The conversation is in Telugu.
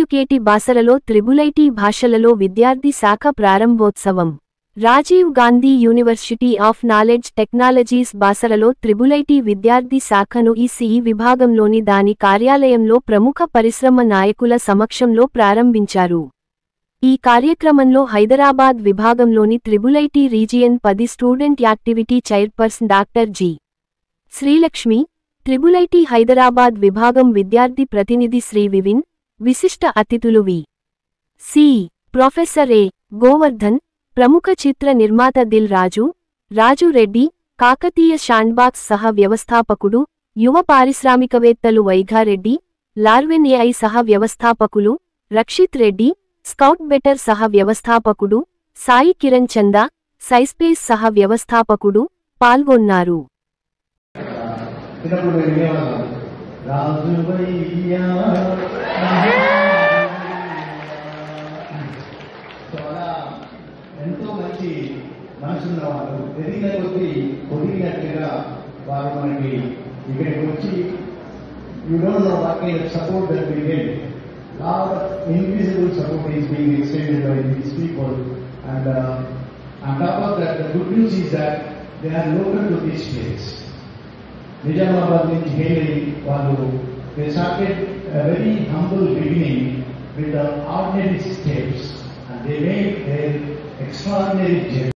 యుకేటి బాసరలో త్రిబులైటీ భాషలలో విద్యార్థి శాఖ ప్రారంభోత్సవం. Rajiv Gandhi university of knowledge technologies బాసరలో త్రిబులైటీ విద్యార్థి శాఖను ఈసీఈ విభాగంలోని దాని కార్యాలయంలో ప్రముఖ పరిశ్రమ నాయకుల సమక్షంలో ప్రారంభించారు. ఈ కార్యక్రమంలో హైదరాబాద్ విభాగంలోని triple IT region 10 student activity chairperson doctor G. Srilakshmi, triple IT Hyderabad విభాగం విద్యార్థి ప్రతినిధి శ్రీ వివిన్, విశిష్ట అతిథులు V. C. Professor A. Govardhan, ప్రముఖ చిత్ర నిర్మాత దిల్ రాజు, రాజు రెడ్డి, కాకతీయ శాండ్బాక్స్ సహ వ్యవస్థాపకుడు, యువ పారిశ్రామికవేత్తలు వైఘారెడ్డి, లార్వెన్ ఏఐ సహ వ్యవస్థాపకులు, రక్షిత్ రెడ్డి, స్కౌట్ బెటర్ సహ వ్యవస్థాపకుడు, సాయి కిరణ్ చందా, సైస్పేస్ సహ వ్యవస్థాపకుడు పాల్గొన్నారు. ఎంతో మంచి మనసున్నవారు ఎదిగిన కొద్దీ ఒదిగినట్లుగా వారు మనకి ఇక్కడికి వచ్చి you don't know what kind of support that we get. Lot of invisible support is being extended by these people, and on top of that, the good news is that they are local to this place. Nizamabad nunchi hail vallu they started a very humble beginning with the ordinary steps, and they made their extraordinary journey.